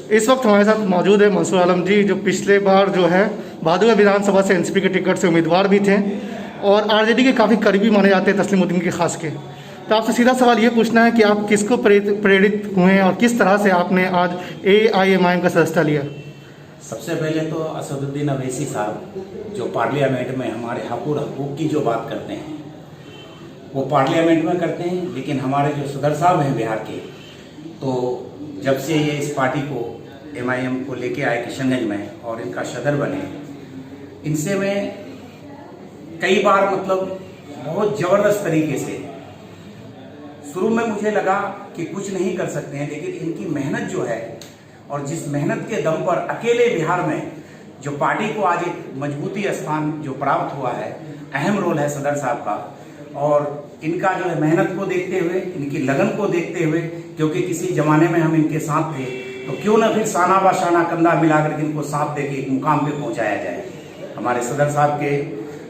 इस वक्त हमारे साथ मौजूद है मंसूर आलम जी, जो पिछले बार जो है भादुआ विधानसभा से एनसीपी के टिकट से उम्मीदवार भी थे और आरजेडी के काफ़ी करीबी माने जाते हैं तस्लीमुद्दीन के खास के। तो आपसे सीधा सवाल ये पूछना है कि आप किसको प्रेरित हुए और किस तरह से आपने आज AIMIM का सदस्यता लिया? सबसे पहले तो असदुद्दीन अवैसी साहब जो पार्लियामेंट में हमारे हकूक़ की जो बात करते हैं वो पार्लियामेंट में करते हैं, लेकिन हमारे जो सदर साहब हैं बिहार के, तो जब से ये इस पार्टी को MIM को लेके आए किशनगंज में और इनका सदर बने, इनसे मैं कई बार मतलब बहुत ज़बरदस्त तरीके से शुरू में मुझे लगा कि कुछ नहीं कर सकते हैं, लेकिन इनकी मेहनत जो है और जिस मेहनत के दम पर अकेले बिहार में जो पार्टी को आज एक मजबूती स्थान जो प्राप्त हुआ है, अहम रोल है सदर साहब का। और इनका जो है मेहनत को देखते हुए, इनकी लगन को देखते हुए, क्योंकि किसी जमाने में हम इनके साथ थे, तो क्यों ना फिर साना बाशाना कंधा मिलाकर इनको साथ देके एक मुकाम पे पहुंचाया जाए। हमारे सदर साहब के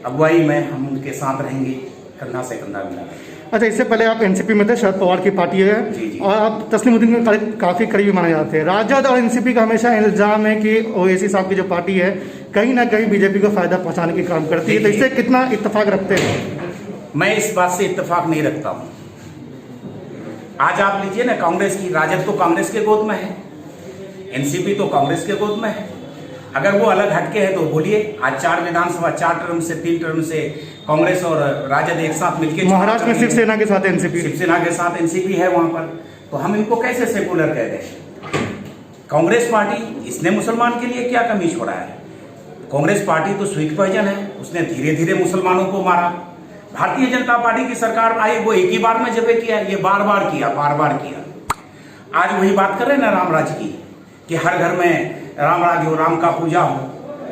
अगुवाई में हम उनके साथ रहेंगे, कंधा से कंधा मिलाकर। अच्छा, इससे पहले आप एनसीपी में थे, शरद पवार की पार्टी है जी। और आप तस्लीमुद्दीन के काफ़ी करीबी माने जाते हैं। राजद और एनसीपी का हमेशा इल्जाम है कि ओवैसी साहब की जो पार्टी है कहीं ना कहीं बीजेपी को फायदा पहुंचाने के काम करती है, तो इससे कितना इत्तेफाक रखते हैं? मैं इस बात से इत्तेफाक नहीं रखता हूं। आज आप लीजिए ना, कांग्रेस की, राजद तो कांग्रेस के गोद में है, एनसीपी तो कांग्रेस के गोद में है। अगर वो अलग हटके है तो बोलिए। आज 4 विधानसभा, 4 टर्म से 3 टर्म से कांग्रेस और राजद एक साथ मिलकर, महाराष्ट्र में शिवसेना के साथ एनसीपी, शिवसेना के साथ एनसीपी है वहां पर, तो हम इनको कैसे सेकुलर कह दें? कांग्रेस पार्टी, इसने मुसलमान के लिए क्या कमी छोड़ा है? कांग्रेस पार्टी तो स्वीट पॉइजन है, उसने धीरे धीरे मुसलमानों को मारा। भारतीय जनता पार्टी की सरकार आई, वो एक ही बार में जबे किया, ये बार बार किया। आज वही बात कर रहे हैं ना राम राज की, कि हर घर में राम राज हो, राम का पूजा हो।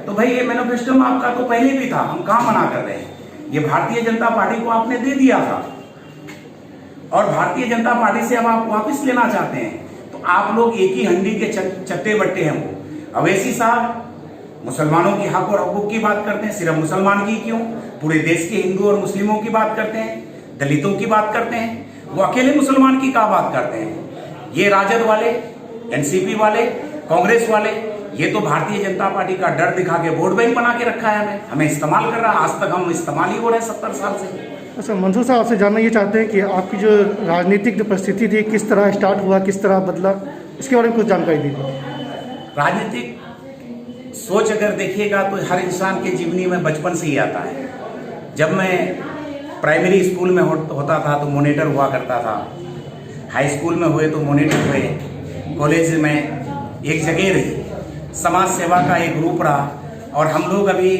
तो भाई ये मैनिफेस्टो में आपका तो पहले भी था, हम कहां मना कर रहे हैं? ये भारतीय जनता पार्टी को आपने दे दिया था और भारतीय जनता पार्टी से अब आप वापस लेना चाहते हैं, तो आप लोग एक ही हंडी के चट्टे बट्टे हैं। वो अवैसी साहब मुसलमानों की हक और हकूक की बात करते हैं, सिर्फ मुसलमान की क्यों, पूरे देश के हिंदू और मुस्लिमों की बात करते हैं, दलितों की बात करते हैं। वो अकेले मुसलमान की क्या बात करते हैं? ये राजद वाले, एनसीपी वाले, कांग्रेस वाले, ये तो भारतीय जनता पार्टी का डर दिखा के वोट बैंक बना के रखा है, हमें इस्तेमाल कर रहा है। आज तक हम इस्तेमाल ही हो रहे हैं 70 साल से। अच्छा मंसूर साहब, आपसे जानना ये चाहते हैं कि आपकी जो राजनीतिक जो परिस्थिति थी, किस तरह स्टार्ट हुआ, किस तरह बदला, इसके बारे में कुछ जानकारी दीजिए। राजनीतिक सोच अगर देखिएगा तो हर इंसान के जीवनी में बचपन से ही आता है। जब मैं प्राइमरी स्कूल में होता था तो मॉनिटर हुआ करता था, हाई स्कूल में हुए तो मॉनिटर हुए, कॉलेज में एक जगह रही, समाज सेवा का एक ग्रुप रहा, और हम लोग अभी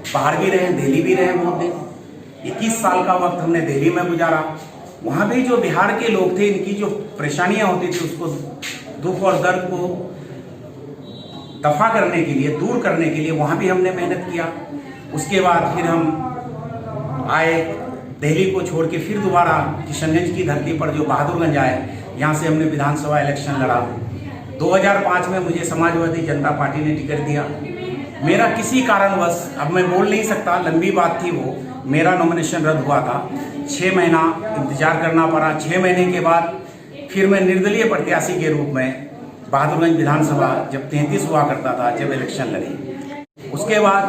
बाहर भी रहे, दिल्ली भी रहे बहुत दिन। 21 साल का वक्त हमने दिल्ली में गुजारा। वहाँ भी जो बिहार के लोग थे, इनकी जो परेशानियाँ होती थी, उसको दुख और दर्द को दफा करने के लिए, दूर करने के लिए वहाँ भी हमने मेहनत किया। उसके बाद फिर हम आए दिल्ली को छोड़ के, फिर दोबारा किशनगंज की धरती पर जो बहादुरगंज आए, यहाँ से हमने विधानसभा इलेक्शन लड़ा। 2005 में मुझे समाजवादी जनता पार्टी ने टिकट दिया। मेरा किसी कारणवश, अब मैं बोल नहीं सकता, लंबी बात थी वो, मेरा नॉमिनेशन रद्द हुआ था। 6 महीना इंतजार करना पड़ा। 6 महीने के बाद फिर मैं निर्दलीय प्रत्याशी के रूप में बहादुरगंज विधानसभा जब 33 हुआ करता था, जब इलेक्शन लड़े। उसके बाद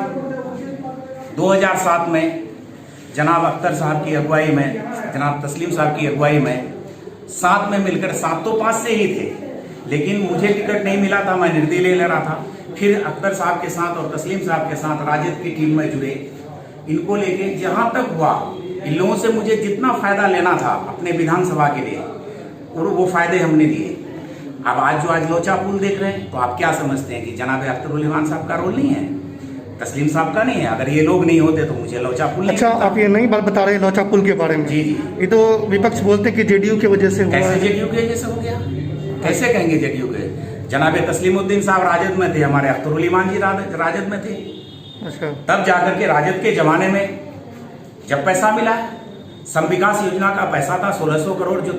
2007 में जनाब अख्तर साहब की अगुवाई में, जनाब तस्लीम साहब की अगुवाई में, साथ में मिलकर, साथ तो 5 से ही थे, लेकिन मुझे टिकट नहीं मिला था, मैं निर्दलीय लड़ रहा था। फिर अख्तर साहब के साथ और तस्लीम साहब के साथ राजद की टीम में जुड़े। इनको लेके जहां तक हुआ, इन लोगों से मुझे जितना फायदा लेना था अपने विधानसभा के लिए, और वो फायदे हमने दिए। अब आज लोचा पुल देख रहे हैं, तो आप क्या समझते हैं कि जनाब अख्तरुल साहब का रोल नहीं है, तस्लीम साहब का नहीं है? अगर ये लोग नहीं होते तो मुझे लोचा पुल। अच्छा, आप ये नहीं बात बता रहे लोचा पुल के बारे में? जी। ये तो विपक्ष बोलते हैं कि जेडीयू की वजह से हुआ। कैसे जेडीयू की वजह से हो गया? कैसे कहेंगे जेडीयू के? जनाब तस्लीमुद्दीन साहब राजद में थे, हमारे अख्तरुल जी राजद में थे। अच्छा, तब जाकर के राजद के जमाने में जब पैसा मिला, सम विकास योजना का पैसा था 1600 करोड़, जो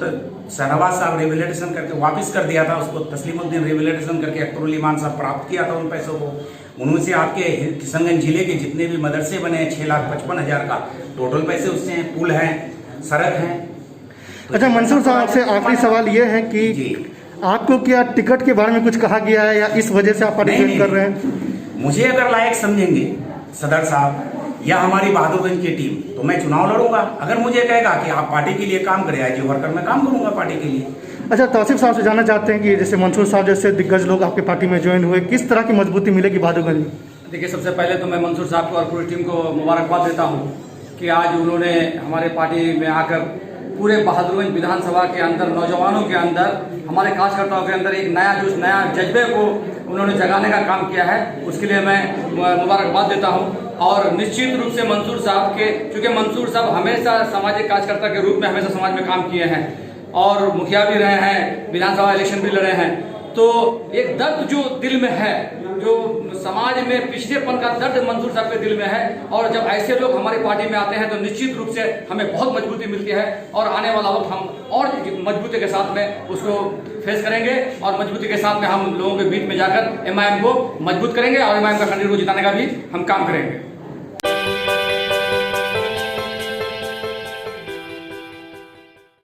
शहनवाज साहब रिवेलिडेशन करके वापस कर दिया था, उसको तस्लीमुद्दीन रिवेलिडेशन करके अख्तरुल साहब प्राप्त किया था उन पैसों को। उन्होंने से आपके किशनगंज जिले के जितने भी मदरसे बने हैं, 6,55,000 का टोटल पैसे उससे हैं, पुल हैं, सड़क हैं। अच्छा मंसूर साहब, आपसे आखिरी सवाल ये है कि आपको क्या टिकट के बारे में कुछ कहा गया है या इस वजह से आप पार्टिसिपेट कर रहे हैं? मुझे अगर लायक समझेंगे सदर साहब या हमारी बहादुरगंज की टीम तो मैं चुनाव लड़ूंगा। अगर मुझे कहेगा कि आप पार्टी के लिए काम करें एज ए वर्कर, मैं काम करूंगा पार्टी के लिए। अच्छा, तौसीफ साहब से जानना चाहते हैं कि जैसे मंसूर साहब जैसे दिग्गज लोग आपके पार्टी में ज्वाइन हुए, किस तरह की मजबूती मिलेगी बहादुरगंज में? देखिए, सबसे पहले तो मैं मंसूर साहब को और पूरी टीम को मुबारकबाद देता हूं कि आज उन्होंने हमारे पार्टी में आकर पूरे बहादुरगंज विधानसभा के अंदर, नौजवानों के अंदर, हमारे कार्यकर्ताओं के अंदर एक नया जोश, नया जज्बे को उन्होंने जगाने का काम किया है। उसके लिए मैं मुबारकबाद देता हूं। और निश्चित रूप से मंसूर साहब के, क्योंकि मंसूर साहब हमेशा सामाजिक कार्यकर्ता के रूप में हमेशा समाज में काम किए हैं और मुखिया भी रहे हैं, विधानसभा इलेक्शन भी लड़े हैं, तो एक दर्द जो दिल में है, जो समाज में पिछड़ेपन का दर्द मंसूर साहब के दिल में है, और जब ऐसे लोग हमारी पार्टी में आते हैं तो निश्चित रूप से हमें बहुत मजबूती मिलती है और आने वाला वक्त हम और मजबूती के साथ में उसको फेस करेंगे और मजबूती के साथ में हम लोगों के बीच में जाकर एमआईएम को मजबूत करेंगे और एमआईएम का कैंडिडेट को जिताने का भी हम काम करेंगे।